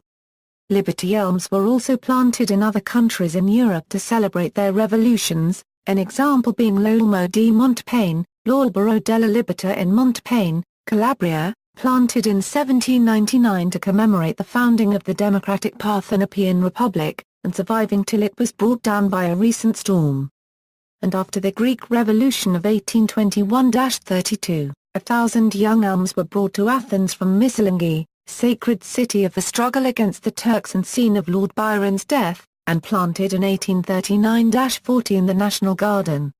Liberty elms were also planted in other countries in Europe to celebrate their revolutions, an example being l'Olmo di Montepane, l'Albero della Libertà in Montepane, Calabria, planted in 1799 to commemorate the founding of the democratic Parthenopean Republic, and surviving till it was brought down by a recent storm. And after the Greek Revolution of 1821-32, 1,000 young elms were brought to Athens from Missolonghi, sacred city of the struggle against the Turks and scene of Lord Byron's death, and planted in 1839-40 in the National Garden.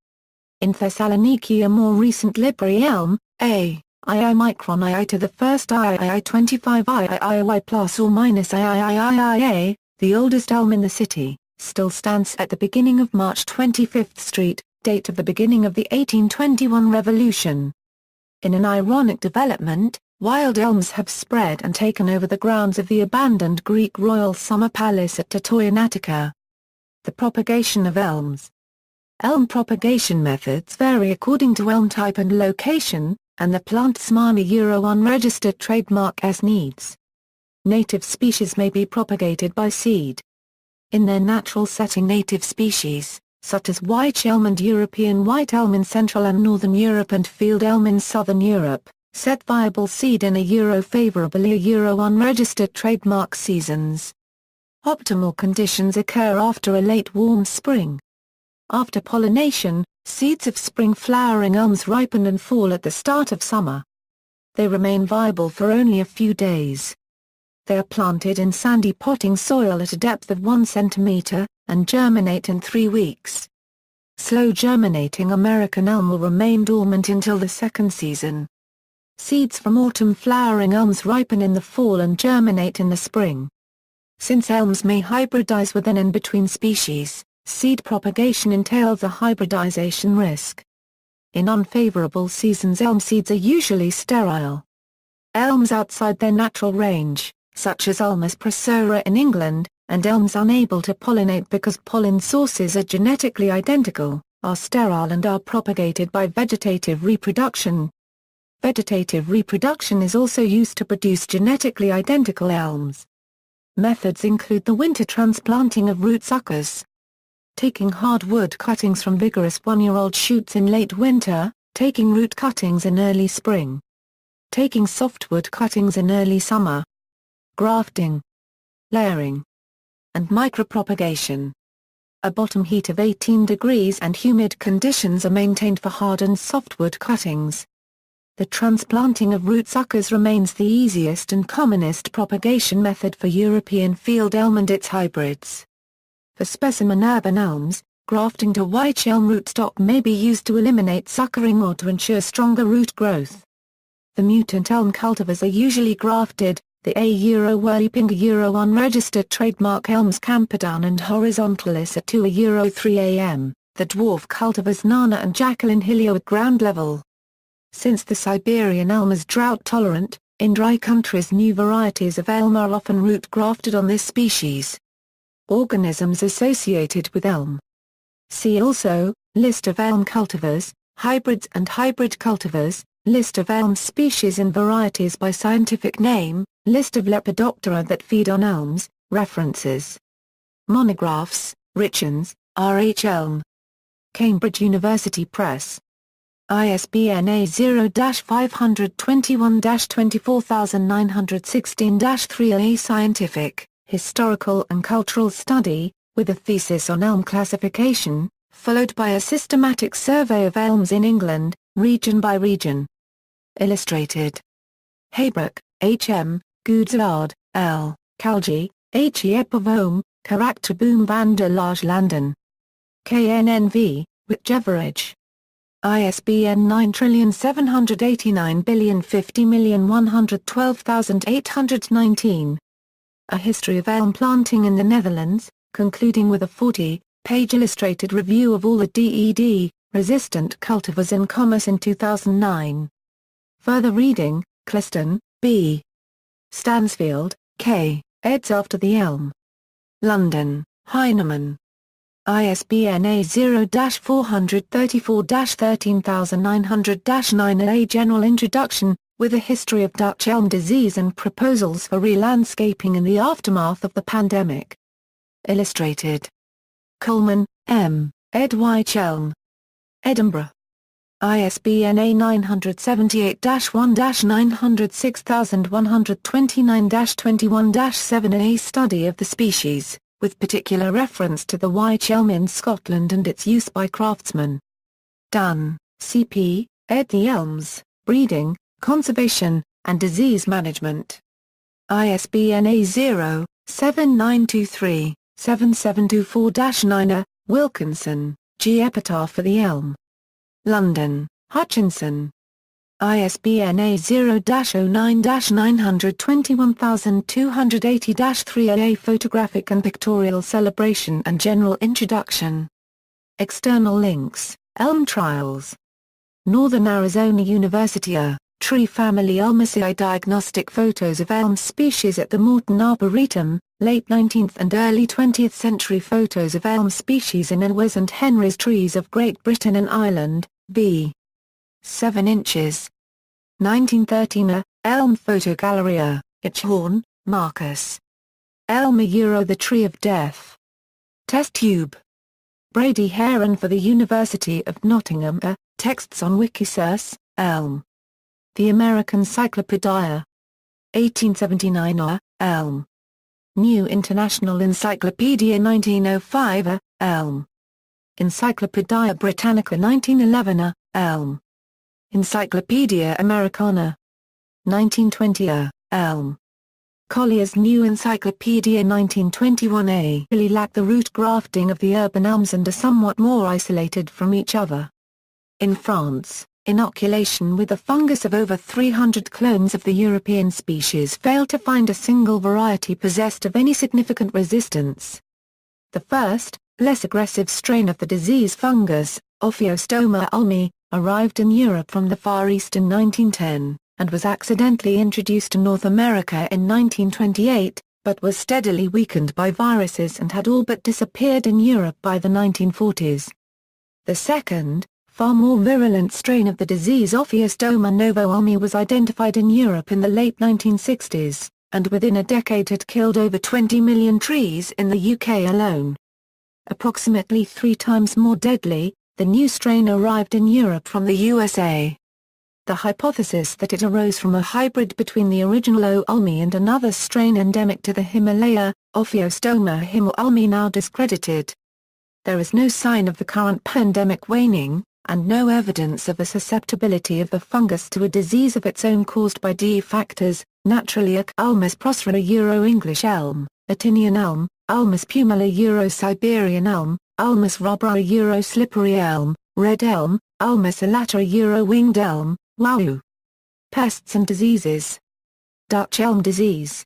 In Thessaloniki, a more recent Libri elm, A. II micron II to the first II 25 III plus or minus III, the oldest elm in the city, still stands at the beginning of March 25th Street, date of the beginning of the 1821 revolution. In an ironic development, wild elms have spread and taken over the grounds of the abandoned Greek royal summer palace at Tatoi in Attica. The propagation of elms. Elm propagation methods vary according to elm type and location, and the plant's MANI Euro unregistered trademark S needs. Native species may be propagated by seed. In their natural setting, native species, such as wych elm and European white elm in Central and Northern Europe and field elm in Southern Europe, set viable seed in a Euro-favorably Euro unregistered trademark seasons. Optimal conditions occur after a late warm spring. After pollination, seeds of spring-flowering elms ripen and fall at the start of summer. They remain viable for only a few days. They are planted in sandy potting soil at a depth of 1 centimeter, and germinate in 3 weeks. Slow germinating American elm will remain dormant until the second season. Seeds from autumn-flowering elms ripen in the fall and germinate in the spring. Since elms may hybridize within and between species, seed propagation entails a hybridization risk. In unfavorable seasons, elm seeds are usually sterile. Elms outside their natural range, such as Ulmus procera in England, and elms unable to pollinate because pollen sources are genetically identical, are sterile and are propagated by vegetative reproduction. Vegetative reproduction is also used to produce genetically identical elms. Methods include the winter transplanting of root suckers, taking hardwood cuttings from vigorous 1-year-old shoots in late winter, taking root cuttings in early spring, taking softwood cuttings in early summer, grafting, layering, and micropropagation. A bottom heat of 18 degrees and humid conditions are maintained for hard and softwood cuttings. The transplanting of root suckers remains the easiest and commonest propagation method for European field elm and its hybrids. For specimen urban elms, grafting to wych elm rootstock may be used to eliminate suckering or to ensure stronger root growth. The mutant elm cultivars are usually grafted, the A-Whirlipinga unregistered trademark elms Camperdown and Horizontalis are to A-3 am, the dwarf cultivars Nana and Jacqueline Hilio at ground level. Since the Siberian elm is drought-tolerant, in dry countries new varieties of elm are often root-grafted on this species. Organisms associated with elm. See also, List of elm cultivars, hybrids and hybrid cultivars, List of elm species and varieties by scientific name, List of Lepidoptera that feed on elms, references. Monographs, Richens, R. H. Elm. Cambridge University Press. ISBN A0-521-24916-3. A scientific, historical and cultural study, with a thesis on elm classification, followed by a systematic survey of elms in England, region by region. Illustrated. Haybrook, H. M., Goudzwaard, L., Calgi, H. E. Epavome, Karakterboom van der Lage Landen. KNNV, Whitjeverage. ISBN 978050112,819. A History of Elm Planting in the Netherlands, concluding with a 40-page illustrated review of all the DED-resistant cultivars in commerce in 2009. Further reading, Cliston, B. Stansfield, K., eds. After the Elm. London, Heinemann. ISBN A0-434-13900-9. A General Introduction, with a History of Dutch Elm Disease and Proposals for Re-Landscaping in the Aftermath of the Pandemic. Illustrated. Coleman, M., ed. Wych Elm. Edinburgh. ISBN A978-1-906129-21-7. A study of the species, with particular reference to the wych elm in Scotland and its use by craftsmen. Dunn, C.P., ed. The Elms, Breeding, Conservation, and Disease Management. ISBN A0-7923-7724-9. Wilkinson, G. Epitaph for the Elm. London, Hutchinson. ISBN A0-09-921280-3. A Photographic and Pictorial Celebration and General Introduction. External links, Elm Trials. Northern Arizona University. A Tree Family Ulmaceae. Diagnostic photos of elm species at the Morton Arboretum, late 19th and early 20th century. Photos of elm species in Elwes and Henry's Trees of Great Britain and Ireland, v. 7 inches. 1913. A Elm Photo Gallery. Ichhorn, Marcus. Elm The Tree of Death. Test tube. Brady Heron for the University of Nottingham. Texts on Wikisource, Elm. The American Cyclopedia. 1879. Elm. New International Encyclopedia 1905. Elm. Encyclopaedia Britannica 1911 Elm. Encyclopaedia Americana 1920 Elm. Collier's New Encyclopedia 1921 really lack the root grafting of the urban elms and are somewhat more isolated from each other. In France, inoculation with a fungus of over 300 clones of the European species failed to find a single variety possessed of any significant resistance. The first, less aggressive strain of the disease fungus, Ophiostoma ulmi, arrived in Europe from the Far East in 1910, and was accidentally introduced to North America in 1928, but was steadily weakened by viruses and had all but disappeared in Europe by the 1940s. The second, far more virulent strain of the disease Ophiostoma novo ulmi was identified in Europe in the late 1960s, and within a decade had killed over 20 million trees in the UK alone. Approximately 3 times more deadly, the new strain arrived in Europe from the USA. The hypothesis that it arose from a hybrid between the original O. ulmi and another strain endemic to the Himalaya, Ophiostoma himo ulmi, now discredited. There is no sign of the current pandemic waning, and no evidence of a susceptibility of the fungus to a disease of its own caused by D factors, naturally occur. Ulmus procera Euro-English elm, Atinian elm, Ulmus pumila Euro-Siberian elm, Ulmus rubra Euro-Slippery elm, red elm, Ulmus elata Euro-Winged elm, Wau. Pests and diseases. Dutch elm disease.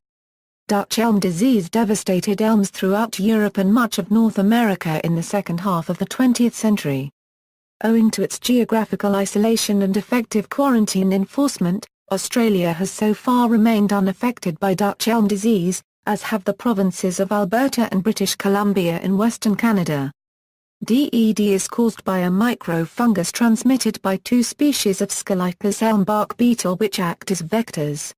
Dutch elm disease devastated elms throughout Europe and much of North America in the second half of the 20th century. Owing to its geographical isolation and effective quarantine enforcement, Australia has so far remained unaffected by Dutch elm disease, as have the provinces of Alberta and British Columbia in western Canada. DED is caused by a microfungus transmitted by 2 species of Scolycus elm bark beetle which act as vectors.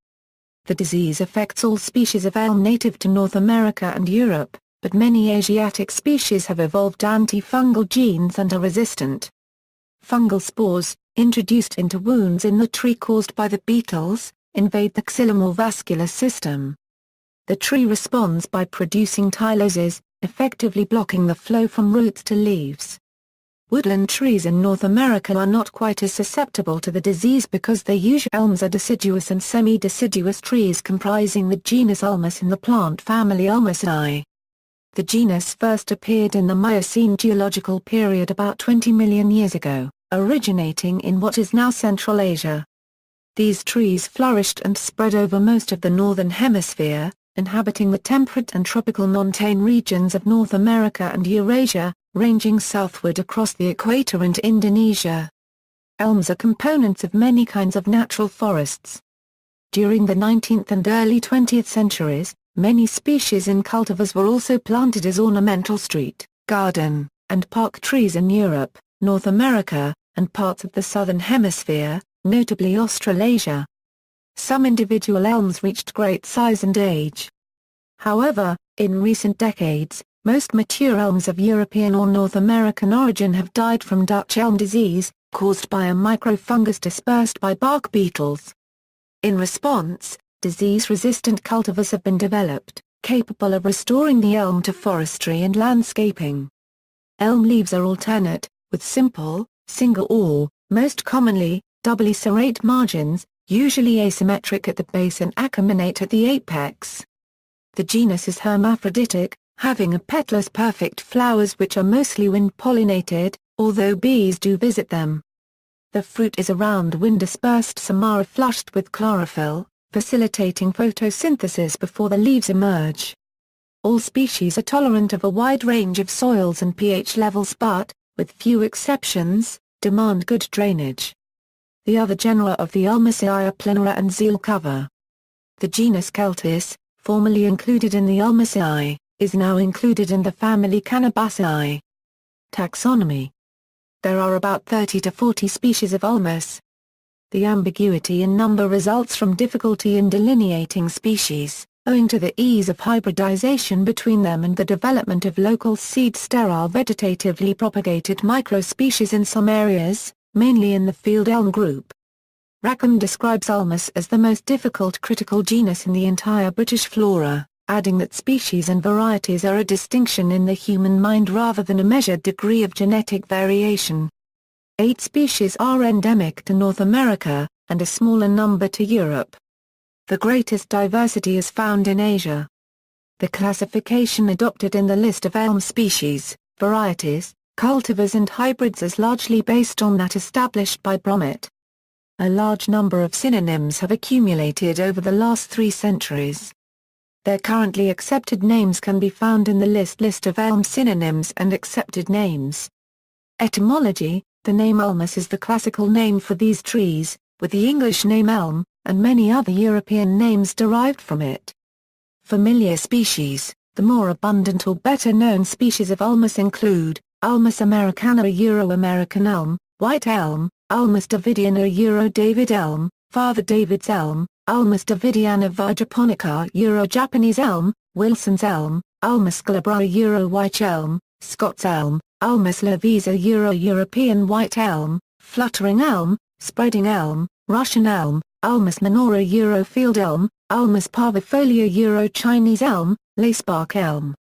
The disease affects all species of elm native to North America and Europe, but many Asiatic species have evolved antifungal genes and are resistant. Fungal spores, introduced into wounds in the tree caused by the beetles, invade the xylem or vascular system. The tree responds by producing tyloses, effectively blocking the flow from roots to leaves. Woodland trees in North America are not quite as susceptible to the disease because their usual elms are deciduous and semi-deciduous trees comprising the genus Ulmus in the plant family Ulmaceae. The genus first appeared in the Miocene geological period about 20 million years ago, originating in what is now Central Asia. These trees flourished and spread over most of the northern hemisphere, inhabiting the temperate and tropical montane regions of North America and Eurasia, ranging southward across the equator into Indonesia. Elms are components of many kinds of natural forests. During the 19th and early 20th centuries, many species in cultivars were also planted as ornamental street, garden, and park trees in Europe, North America, and parts of the southern hemisphere, notably Australasia. Some individual elms reached great size and age. However, in recent decades, most mature elms of European or North American origin have died from Dutch elm disease, caused by a microfungus dispersed by bark beetles. In response, disease-resistant cultivars have been developed, capable of restoring the elm to forestry and landscaping. Elm leaves are alternate, with simple, single or, most commonly, doubly serrate margins, usually asymmetric at the base and acuminate at the apex. The genus is hermaphroditic, having a petalous perfect flowers which are mostly wind-pollinated, although bees do visit them. The fruit is a round wind-dispersed samara flushed with chlorophyll, facilitating photosynthesis before the leaves emerge. All species are tolerant of a wide range of soils and pH levels but, with few exceptions, demand good drainage. The other genera of the Ulmaceae are Planola and Zeal cover. The genus Celtis, formerly included in the Ulmaceae, is now included in the family Cannabaceae. Taxonomy. There are about 30 to 40 species of Ulmus. The ambiguity in number results from difficulty in delineating species, owing to the ease of hybridization between them and the development of local seed sterile vegetatively propagated microspecies in some areas, mainly in the field elm group. Rackham describes Ulmus as the most difficult critical genus in the entire British flora. adding that species and varieties are a distinction in the human mind rather than a measured degree of genetic variation. 8 species are endemic to North America, and a smaller number to Europe. The greatest diversity is found in Asia. The classification adopted in the list of elm species, varieties, cultivars and hybrids is largely based on that established by Bromett. A large number of synonyms have accumulated over the last 3 centuries. Their currently accepted names can be found in the list of elm synonyms and accepted names. Etymology: the name ulmus is the classical name for these trees, with the English name elm, and many other European names derived from it. Familiar species: the more abundant or better-known species of ulmus include Ulmus americana, a Euro-American elm, white elm, Ulmus davidiana, a Euro-David elm, Father David's elm, Ulmus davidiana virjaponica, Euro-Japanese elm, Wilson's elm, Ulmus glabra, a Euro-Wych elm, Scots elm, Ulmus lavisa, Euro-European white elm, fluttering elm, spreading elm, Russian elm, Ulmus minora, Euro-field elm, Ulmus parvifolia, Euro-Chinese elm, lacebark elm.